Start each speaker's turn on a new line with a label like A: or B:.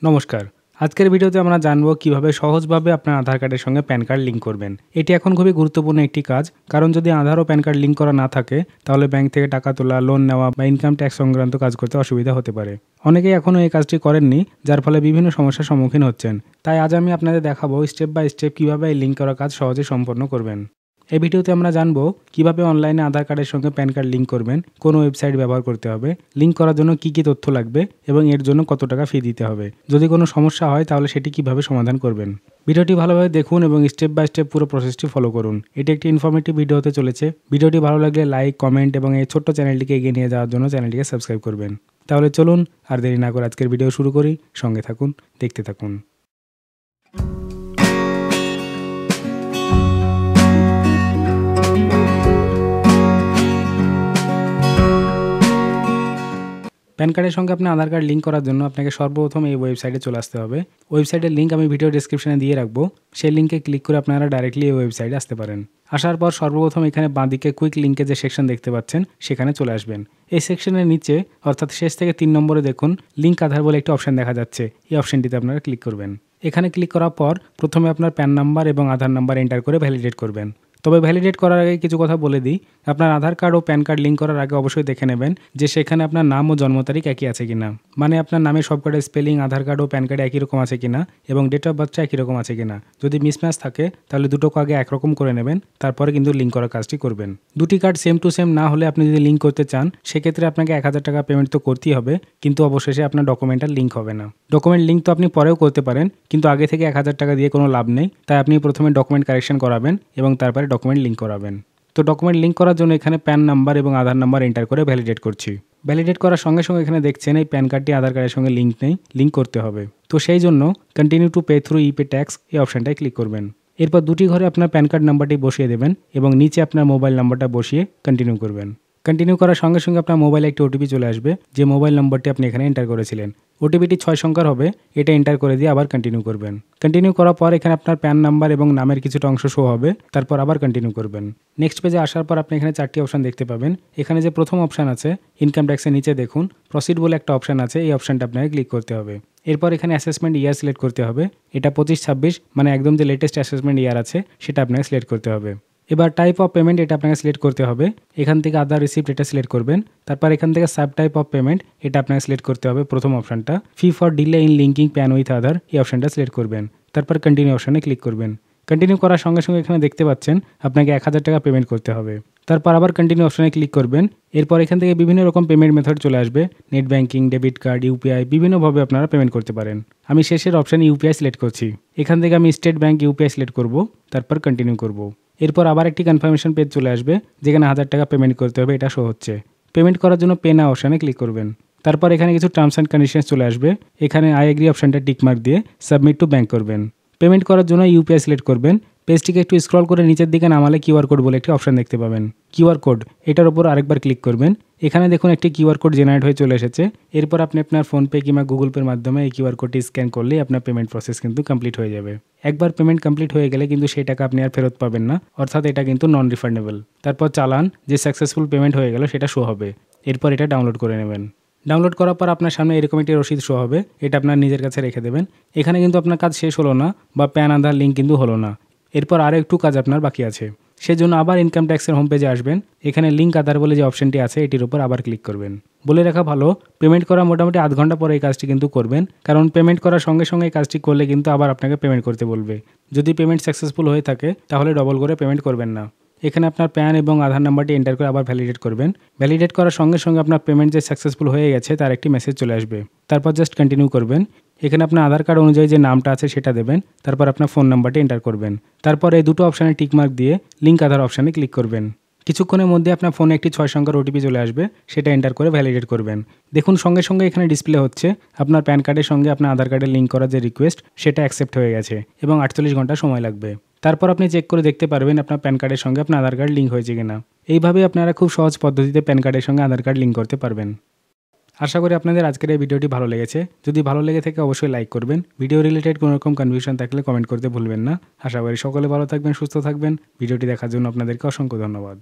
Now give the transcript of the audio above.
A: নমস্কার। আজকের ভিডিওতে আমরা জানবো কিভাবে সহজভাবে আপনার আধার কার্ডের সঙ্গে প্যান কার্ড লিঙ্ক করবেন। এটি এখন খুবই গুরুত্বপূর্ণ একটি কাজ, কারণ যদি আধার ও প্যান কার্ড লিঙ্ক করা না থাকে তাহলে ব্যাংক থেকে টাকা তোলা, লোন নেওয়া বা ইনকাম ট্যাক্স সংক্রান্ত কাজ করতে অসুবিধা হতে পারে। অনেকেই এখনও এই কাজটি করেননি, যার ফলে বিভিন্ন সমস্যার সম্মুখীন হচ্ছেন। তাই আজ আমি আপনাদের দেখাবো স্টেপ বাই স্টেপ কীভাবে এই লিঙ্ক করা কাজ সহজে সম্পন্ন করবেন। এই ভিডিওতে আমরা জানবো কিভাবে অনলাইনে আধার কার্ডের সঙ্গে প্যান কার্ড লিঙ্ক করবেন, কোন ওয়েবসাইট ব্যবহার করতে হবে, লিঙ্ক করার জন্য কী কী তথ্য লাগবে এবং এর জন্য কত টাকা ফি দিতে হবে। যদি কোনো সমস্যা হয় তাহলে সেটি কিভাবে সমাধান করবেন। ভিডিওটি ভালোভাবে দেখুন এবং স্টেপ বাই স্টেপ পুরো প্রসেসটি ফলো করুন। এটি একটি ইনফরমেটিভ ভিডিও হতে চলেছে। ভিডিওটি ভালো লাগলে লাইক, কমেন্ট এবং এই ছোট্ট চ্যানেলটিকে এগিয়ে নিয়ে যাওয়ার জন্য চ্যানেলটিকে সাবস্ক্রাইব করবেন। তাহলে চলুন আর দেরি না করে আজকের ভিডিও শুরু করি। সঙ্গে থাকুন, দেখতে থাকুন। প্যান কার্ডের সঙ্গে আপনার আধার কার্ড লিঙ্ক করার জন্য আপনাকে সর্বপ্রথম এই ওয়েবসাইটে চলে আসতে হবে। ওয়েবসাইটের লিঙ্ক আমি ভিডিও ডেসক্রিপশনে দিয়ে রাখবো। সেই লিঙ্কে ক্লিক করে আপনারা ডাইরেক্টলি এই ওয়েবসাইটে আসতে পারেন। আসার পর সর্বপ্রথম এখানে বাঁদিকে কুইক লিঙ্কে যে সেকশন দেখতে পাচ্ছেন সেখানে চলে আসবেন। এই সেকশনের নিচে অর্থাৎ শেষ থেকে 3 নম্বরে দেখুন লিঙ্ক আধার বলে একটি অপশন দেখা যাচ্ছে। এই অপশনটিতে আপনারা ক্লিক করবেন। এখানে ক্লিক করার পর প্রথমে আপনার প্যান নাম্বার এবং আধার নাম্বার এন্টার করে ভ্যালিডেট করবেন। তবে ভ্যালিডেট করার আগে কিছু কথা বলে দিই। আপনার আধার কার্ড ও প্যান কার্ড লিঙ্ক করার আগে অবশ্যই দেখে নেবেন যে সেখানে আপনার নাম ও জন্ম তারিখ একই আছে কিনা। মানে আপনার নামের সবকটা স্পেলিং আধার কার্ড ও প্যান কার্ডে একই রকম আছে কিনা এবং ডেট অফ বার্থটা একই রকম আছে কিনা। যদি মিসম্যাচ থাকে তাহলে দুটোকে আগে একরকম করে নেবেন, তারপরে কিন্তু লিঙ্ক করার কাজটি করবেন। দুটি কার্ড সেম টু সেম না হলে আপনি যদি লিঙ্ক করতে চান সেক্ষেত্রে আপনাকে 1000 টাকা পেমেন্ট তো করতেই হবে, কিন্তু অবশেষে আপনার ডকুমেন্টটা লিঙ্ক হবে না। ডকুমেন্ট লিঙ্ক তো আপনি পরেও করতে পারেন, কিন্তু আগে থেকে 1000 টাকা দিয়ে কোনো লাভ নেই। তাই আপনি প্রথমে ডকুমেন্ট কারেকশন করাবেন এবং তারপরে ডকুমেন্ট লিঙ্ক করাবেন। তো ডকুমেন্ট লিঙ্ক করার জন্য এখানে প্যান নাম্বার এবং আধার নাম্বার এন্টার করে ভ্যালিডেট করছি। ভ্যালিডেট করার সঙ্গে সঙ্গে এখানে দেখছেন এই প্যান কার্ডটি আধার কার্ডের সঙ্গে লিঙ্ক নেই, লিঙ্ক করতে হবে। তো সেই জন্য continue to pay through ইপে tax এই অপশানটায় ক্লিক করবেন। এরপর দুটি ঘরে আপনার প্যান কার্ড নাম্বারটি বসিয়ে দেবেন এবং নিচে আপনার মোবাইল নাম্বারটা বসিয়ে কন্টিনিউ করবেন। কন্টিনিউ করার সঙ্গে সঙ্গে আপনার মোবাইলে একটি ওটিপি চলে আসবে, যে মোবাইল নম্বরটি আপনি এখানে এন্টার করেছিলেন। ওটিপিটি 6 সংখ্যার হবে, এটা এন্টার করে দিয়ে আবার কন্টিনিউ করবেন। কন্টিনিউ করার পর এখানে আপনার প্যান নাম্বার এবং নামের কিছুটা অংশ শো হবে, তারপর আবার কন্টিনিউ করবেন। নেক্সট পেজে আসার পর আপনি এখানে 4টি অপশন দেখতে পাবেন। এখানে যে প্রথম অপশান আছে ইনকাম ট্যাক্সের নিচে দেখুন প্রসিড বলে একটা অপশান আছে, এই অপশানটা আপনাকে ক্লিক করতে হবে। এরপর এখানে অ্যাসেসমেন্ট ইয়ার সিলেক্ট করতে হবে। এটা 25-26 মানে একদম যে লেটেস্ট অ্যাসেসমেন্ট ইয়ার আছে সেটা আপনাকে সিলেক্ট করতে হবে। এবার টাইপ অফ পেমেন্ট এটা আপনাকে সিলেক্ট করতে হবে। এখান থেকে আধার রিসিপ্ট এটা সিলেক্ট করবেন। তারপর এখান থেকে সাব টাইপ অফ পেমেন্ট এটা আপনাকে সিলেক্ট করতে হবে প্রথম অপশানটা। Fee for delay in linking PAN with Aadhaar এই অপশানটা সিলেক্ট করবেন। তারপর কন্টিনিউ অপশানে ক্লিক করবেন। কন্টিনিউ করার সঙ্গে সঙ্গে এখানে দেখতে পাচ্ছেন আপনাকে 1000 টাকা পেমেন্ট করতে হবে। তারপর আবার কন্টিনিউ অপশানে ক্লিক করবেন। এরপর এখান থেকে বিভিন্ন রকম পেমেন্ট মেথড চলে আসবে, net banking, debit card, UPI, বিভিন্নভাবে আপনারা পেমেন্ট করতে পারেন। আমি শেষের অপশানে ইউপিআই সিলেক্ট করছি। এখান থেকে আমি স্টেট ব্যাঙ্ক ইউপিআই সিলেক্ট করব, তারপর কন্টিনিউ করব। এরপর আবার একটি কনফার্মেশন পেজ চলে আসবে যেখানে 1000 টাকা পেমেন্ট করতে হবে, এটা শো হচ্ছে। পেমেন্ট করার জন্য পে নাও অপশানে ক্লিক করবেন। তারপর এখানে কিছু টার্মস অ্যান্ড কন্ডিশনস চলে আসবে। এখানে আই এগ্রি অপশানটা টিকমার্ক দিয়ে সাবমিট টু ব্যাঙ্ক করবেন। পেমেন্ট করার জন্য ইউপিআই সিলেক্ট করবেন। পেজটিকে একটু স্ক্রল করে নিচের দিকে নামালে কিউআর কোড বলে একটি অপশান দেখতে পাবেন। কিউআর কোড এটার উপর আরেকবার ক্লিক করবেন। এখানে দেখুন একটি কিউআর কোড জেনারেট হয়ে চলে এসেছে। এরপর আপনি আপনার ফোনপে কিংবা গুগল পের মাধ্যমে এই কিউআর কোডটি স্ক্যান করলেই আপনার পেমেন্ট প্রসেস কিন্তু কমপ্লিট হয়ে যাবে। একবার পেমেন্ট কমপ্লিট হয়ে গেলে কিন্তু সেই টাকা আপনি আর ফেরত পাবেন না, অর্থাৎ এটা কিন্তু নন রিফান্ডেবল। তারপর চালান যে সাকসেসফুল পেমেন্ট হয়ে গেল সেটা শো হবে। এরপর এটা ডাউনলোড করে নেবেন। ডাউনলোড করার পর আপনার সামনে এরকম একটি রসিদ শো হবে, এটা আপনার নিজের কাছে রেখে দেবেন। এখানে কিন্তু আপনার কাজ শেষ হলো না বা প্যান আধার লিঙ্ক কিন্তু হলো না। এরপর আরও একটু কাজ আপনার বাকি আছে। সেজন্য আবার ইনকাম ট্যাক্সের হোম পেজে আসবেন। এখানে লিঙ্ক আধার বলে যে অপশানটি আছে এটির উপর আবার ক্লিক করবেন। বলে রাখা ভালো, পেমেন্ট করা মোটামুটি আধ ঘন্টা পরে এই কাজটি কিন্তু করবেন, কারণ পেমেন্ট করার সঙ্গে সঙ্গে এই কাজটি করলে কিন্তু আবার আপনাকে পেমেন্ট করতে বলবে। যদি পেমেন্ট সাকসেসফুল হয়ে থাকে তাহলে ডবল করে পেমেন্ট করবেন না। এখানে আপনার প্যান এবং আধার নাম্বারটি এন্টার করে আবার ভ্যালিডেট করবেন। ভ্যালিডেট করার সঙ্গে সঙ্গে আপনার পেমেন্ট যে সাকসেসফুল হয়ে গেছে তার একটি মেসেজ চলে আসবে। তারপর জাস্ট কন্টিনিউ করবেন। এখানে আপনার আধার কার্ড অনুযায়ী যে নামটা আছে সেটা দেবেন। তারপর আপনার ফোন নাম্বারটি এন্টার করবেন। তারপর এই দুটো অপশানে টিকমার্ক দিয়ে লিঙ্ক আধার অপশানে ক্লিক করবেন। কিছুক্ষণের মধ্যে আপনার ফোনে একটি 6 সংখ্যার ওটিপি চলে আসবে, সেটা এন্টার করে ভ্যালিডেট করবেন। দেখুন সঙ্গে সঙ্গে এখানে ডিসপ্লে হচ্ছে আপনার প্যান কার্ডের সঙ্গে আপনার আধার কার্ডের লিঙ্ক করার যে রিকোয়েস্ট সেটা অ্যাকসেপ্ট হয়ে গেছে এবং 48 ঘন্টা সময় লাগবে। তারপর আপনি চেক করে দেখতে পারবেন আপনার প্যান কার্ডের সঙ্গে আপনার আধার কার্ড লিঙ্ক হয়েছে কিনা। এইভাবে আপনারা খুব সহজ পদ্ধতিতে প্যান কার্ডের সঙ্গে আধার কার্ড লিঙ্ক করতে পারবেন। আশা করি আপনাদের আজকের এই ভিডিওটি ভালো লেগেছে। যদি ভালো লেগে থাকে অবশ্যই লাইক করবেন। ভিডিও রিলেটেড কোনো রকম কনফিউশন থাকলে কমেন্ট করতে ভুলবেন না। আশা করি সকলে ভালো থাকবেন, সুস্থ থাকবেন। ভিডিওটি দেখার জন্য আপনাদেরকে অসংখ্য ধন্যবাদ।